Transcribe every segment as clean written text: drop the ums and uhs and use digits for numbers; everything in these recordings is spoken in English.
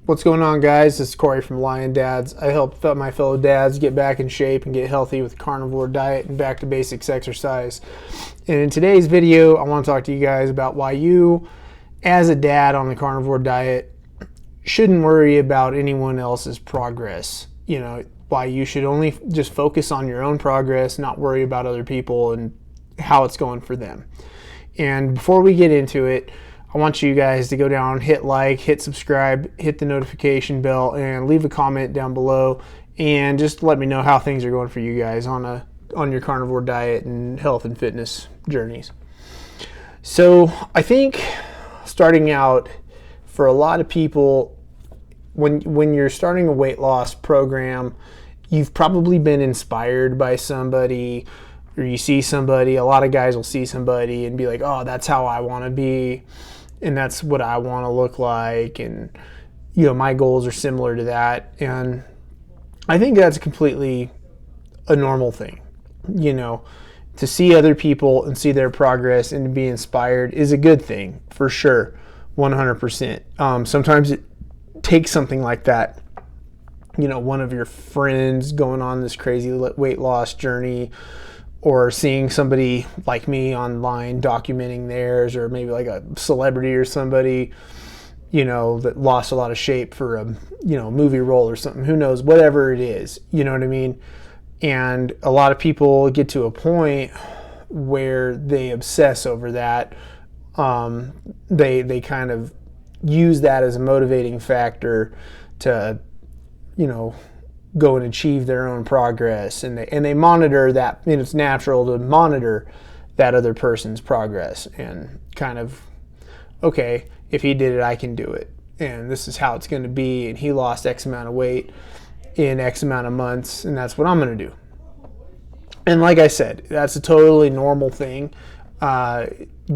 What's going on, guys? This is Corey from Lion Dads. I help my fellow dads get back in shape and get healthy with a carnivore diet and back to basics exercise. And in today's video, I want to talk to you guys about why you, as a dad on the carnivore diet, shouldn't worry about anyone else's progress. You know, why you should only just focus on your own progress, not worry about other people and how it's going for them. And before we get into it, I want you guys to go down, hit like, hit subscribe, hit the notification bell, and leave a comment down below, and just let me know how things are going for you guys on your carnivore diet and health and fitness journeys. So I think starting out, for a lot of people, when you're starting a weight loss program, you've probably been inspired by somebody, or you see somebody. A lot of guys will see somebody and be like, oh, that's how I want to be, and that's what I want to look like, and my goals are similar to that. And I think that's completely a normal thing. To see other people and see their progress and to be inspired is a good thing, for sure, 100%. Sometimes it takes something like that, one of your friends going on this crazy weight loss journey, or seeing somebody like me online documenting theirs, or maybe like a celebrity or somebody, that lost a lot of shape for a, movie role or something, who knows, whatever it is, you know what I mean? And a lot of people get to a point where they obsess over that. They kind of use that as a motivating factor to, go and achieve their own progress, and they monitor that, and it's natural to monitor that other person's progress and kind of, okay, if he did it, I can do it, and this is how it's going to be, and he lost X amount of weight in X amount of months, and that's what I'm going to do. And like I said, that's a totally normal thing.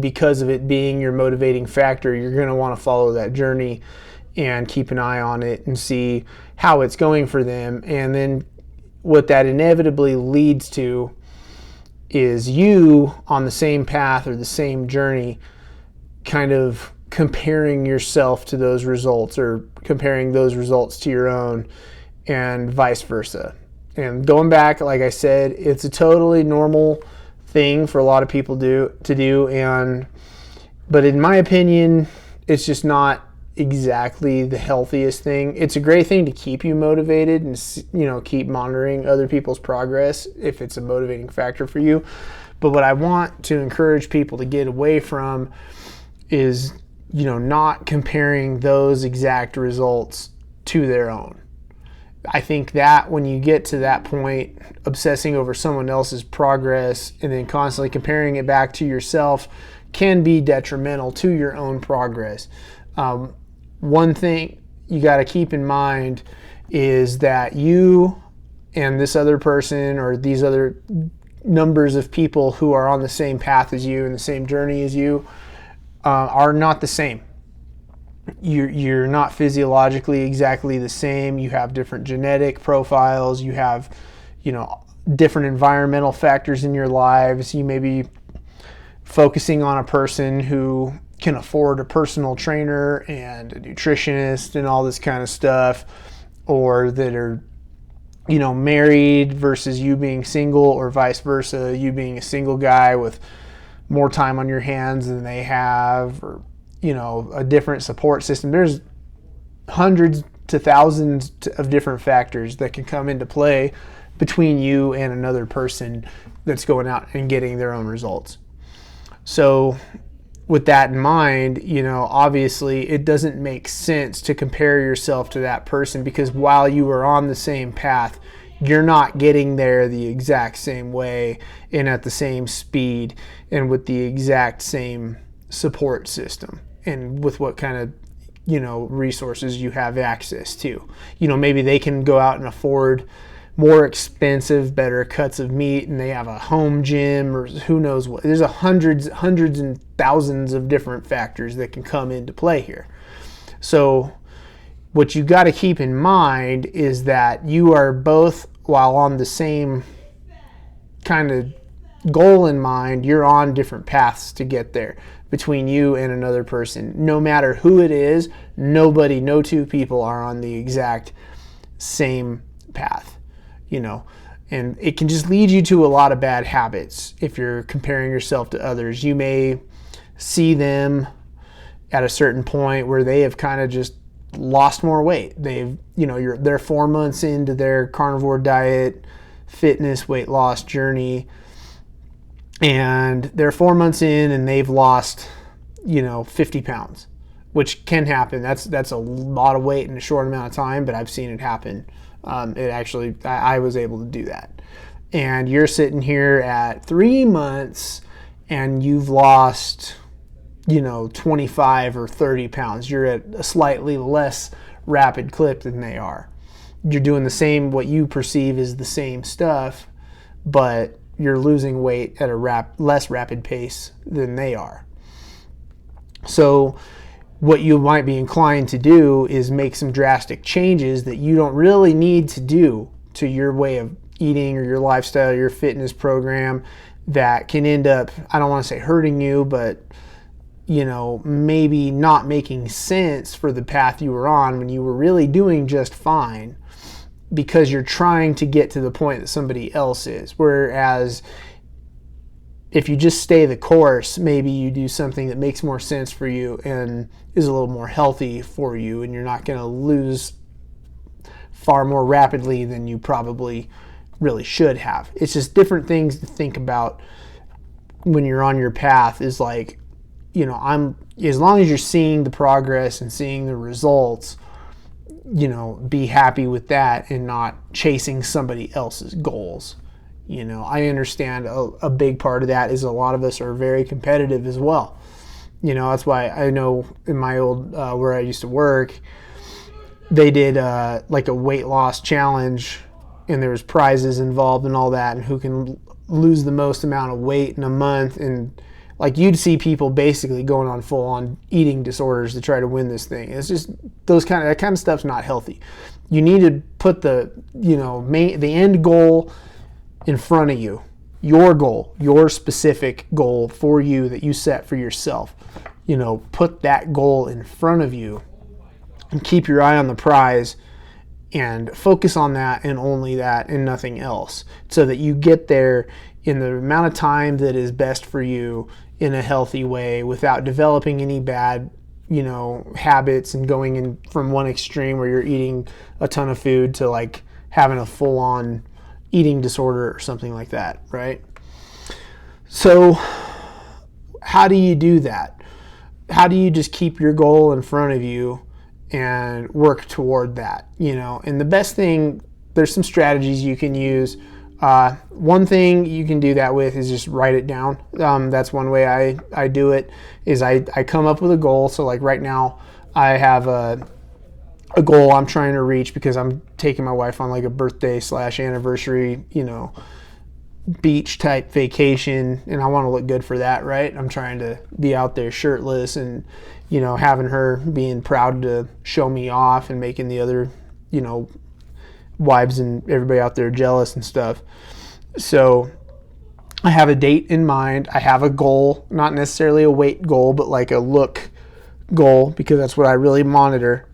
Because of it being your motivating factor, you're going to want to follow that journey and keep an eye on it and see how it's going for them. And then what that inevitably leads to is you on the same path or the same journey, kind of comparing yourself to those results, or comparing those results to your own, and vice versa. And going back, like I said, it's a totally normal thing for a lot of people to do, but in my opinion, it's just not exactly the healthiest thing. It's a great thing to keep you motivated and keep monitoring other people's progress if it's a motivating factor for you. But what I want to encourage people to get away from is not comparing those exact results to their own. I think that when you get to that point, obsessing over someone else's progress and then constantly comparing it back to yourself can be detrimental to your own progress. One thing you got to keep in mind is that you and this other person, or these other numbers of people who are on the same path as you and the same journey as you, are not the same. You're not physiologically exactly the same. You have different genetic profiles. You have, different environmental factors in your lives. You may be focusing on a person who can afford a personal trainer and a nutritionist and all this kind of stuff, or that are, married versus you being single, or vice versa, you being a single guy with more time on your hands than they have, or a different support system. There's hundreds to thousands of different factors that can come into play between you and another person that's going out and getting their own results. So with that in mind, obviously it doesn't make sense to compare yourself to that person, because while you are on the same path, you're not getting there the exact same way and at the same speed and with the exact same support system and with what kind of resources you have access to. Maybe they can go out and afford more expensive, better cuts of meat, and they have a home gym, or who knows what. There's hundreds and thousands of different factors that can come into play here. So what you got to keep in mind is that you are both, while on the same kind of goal in mind, you're on different paths to get there between you and another person. No matter who it is, no two people are on the exact same path, and it can just lead you to a lot of bad habits. If you're comparing yourself to others, you may see them at a certain point where they have kind of just lost more weight. They're 4 months into their carnivore diet, fitness, weight loss journey, and they're 4 months in and they've lost, 50 pounds, which can happen. That's a lot of weight in a short amount of time, but I've seen it happen. I was able to do that. And you're sitting here at 3 months and you've lost, 25 or 30 pounds. You're at a slightly less rapid clip than they are. You're doing the same, what you perceive as the same stuff, but you're losing weight at a less rapid pace than they are. So what you might be inclined to do is make some drastic changes that you don't really need to do to your way of eating or your lifestyle, your fitness program, that can end up, I don't want to say hurting you, but maybe not making sense for the path you were on when you were really doing just fine, because you're trying to get to the point that somebody else is. Whereas if you just stay the course, maybe you do something that makes more sense for you and is a little more healthy for you, and you're not going to lose far more rapidly than you probably really should have. It's just different things to think about when you're on your path. Is like, as long as you're seeing the progress and seeing the results, be happy with that and not chasing somebody else's goals. I understand a big part of that is a lot of us are very competitive as well. That's why I know in my old, where I used to work, they did like a weight loss challenge, and there was prizes involved and all that, and who can lose the most amount of weight in a month. And like, you'd see people basically going on full on eating disorders to try to win this thing. It's just that kind of stuff's not healthy. You need to put the end goal in front of you, your goal, your specific goal for you that you set for yourself. Put that goal in front of you and keep your eye on the prize and focus on that and only that and nothing else, so that you get there in the amount of time that is best for you in a healthy way, without developing any bad habits and going in from one extreme where you're eating a ton of food to like having a full-on eating disorder or something like that, right? So how do you do that? How do you just keep your goal in front of you and work toward that? And the best thing, there's some strategies you can use. One thing you can do that with is just write it down. That's one way I do it, is I come up with a goal. So like right now I have a goal I'm trying to reach, because I'm taking my wife on like a birthday / anniversary, beach type vacation, and I want to look good for that, right? I'm trying to be out there shirtless and, having her being proud to show me off and making the other, wives and everybody out there jealous and stuff. So I have a date in mind. I have a goal, not necessarily a weight goal, but like a look goal, because that's what I really monitor.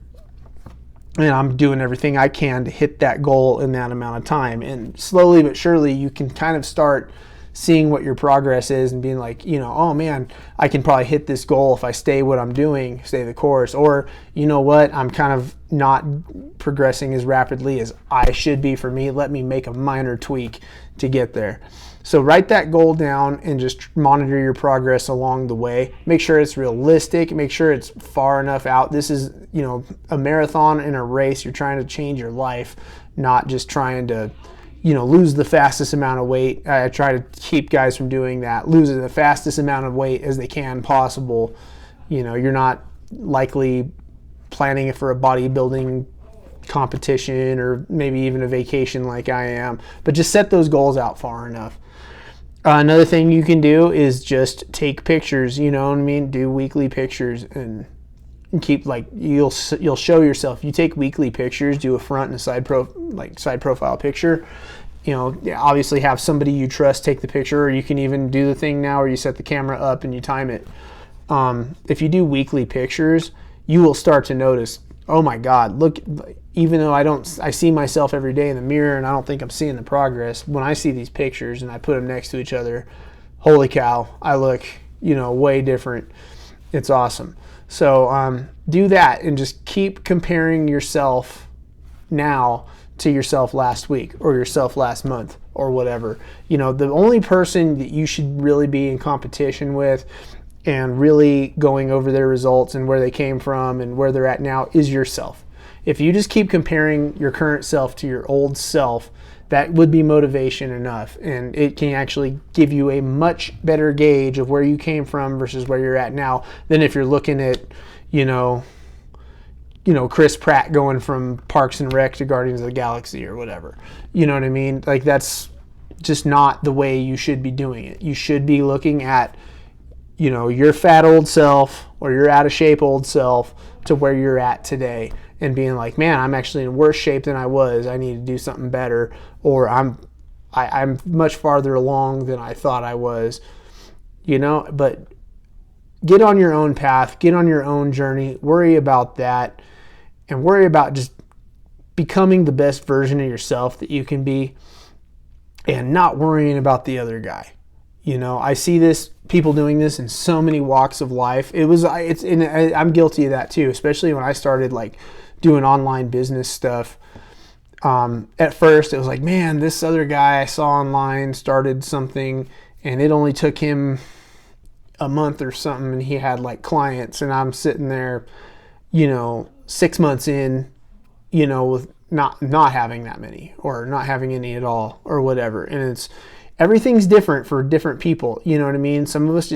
And I'm doing everything I can to hit that goal in that amount of time. And slowly but surely, you can kind of start seeing what your progress is and being like, oh man, I can probably hit this goal if I stay what I'm doing, stay the course. Or, I'm kind of not progressing as rapidly as I should be for me. Let me make a minor tweak to get there. So write that goal down and just monitor your progress along the way. Make sure it's realistic. Make sure it's far enough out. This is, a marathon and a race. You're trying to change your life, not just trying to, lose the fastest amount of weight. I try to keep guys from doing that, losing the fastest amount of weight as they can possible. You're not likely planning it for a bodybuilding competition or maybe even a vacation like I am, but just set those goals out far enough. Another thing you can do is just take pictures, do weekly pictures and keep, like, you'll show yourself. You take weekly pictures, do a front and a side profile picture, obviously have somebody you trust take the picture, or you can even do the thing now where you set the camera up and you time it. If you do weekly pictures, you will start to notice, oh my God, look, even though I see myself every day in the mirror and I don't think I'm seeing the progress, when I see these pictures and I put them next to each other, holy cow, I look, way different. It's awesome. So do that and just keep comparing yourself now to yourself last week or yourself last month or whatever. The only person that you should really be in competition with and really going over their results and where they came from and where they're at now is yourself. If you just keep comparing your current self to your old self, that would be motivation enough, and it can actually give you a much better gauge of where you came from versus where you're at now than if you're looking at, Chris Pratt going from Parks and Rec to Guardians of the Galaxy or whatever. You know what I mean? Like, that's just not the way you should be doing it. You should be looking at, your fat old self or your out of shape old self to where you're at today and being like, man, I'm actually in worse shape than I was. I need to do something better, or I'm much farther along than I thought I was, but get on your own path, get on your own journey, worry about that, and worry about just becoming the best version of yourself that you can be and not worrying about the other guy. I see people doing this in so many walks of life. I'm guilty of that too, especially when I started doing online business stuff. At first it was like, man, this other guy I saw online started something and it only took him a month or something and he had clients, and I'm sitting there, 6 months in, with not having that many or not having any at all or whatever. And everything's different for different people. You know what I mean? Some of us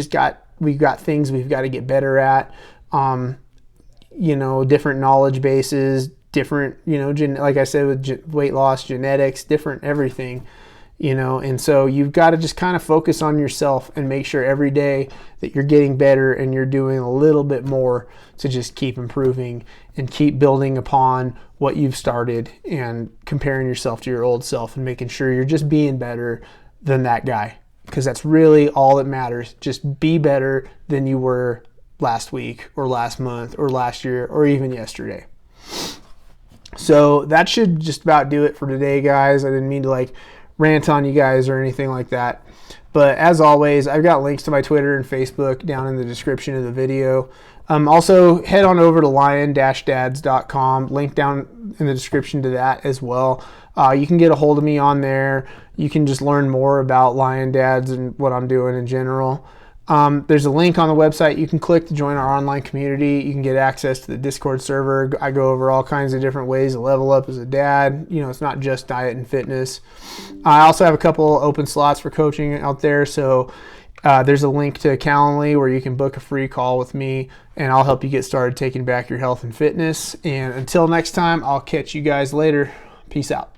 we've got things we've got to get better at. Different knowledge bases, different, like I said, with weight loss, genetics, different everything, and so you've got to just kind of focus on yourself and make sure every day that you're getting better and you're doing a little bit more to just keep improving and keep building upon what you've started and comparing yourself to your old self and making sure you're just being better than that guy, because that's really all that matters. Just be better than you were last week or last month or last year or even yesterday. So that should just about do it for today, guys. I didn't mean to rant on you guys or anything like that. But as always, I've got links to my Twitter and Facebook down in the description of the video. Also, head on over to lion-dads.com, link down in the description to that as well. You can get a hold of me on there. You can just learn more about Lion Dads and what I'm doing in general. There's a link on the website you can click to join our online community. You can get access to the Discord server. I go over all kinds of different ways to level up as a dad. It's not just diet and fitness. I also have a couple open slots for coaching out there. So there's a link to Calendly where you can book a free call with me, and I'll help you get started taking back your health and fitness. And until next time, I'll catch you guys later. Peace out.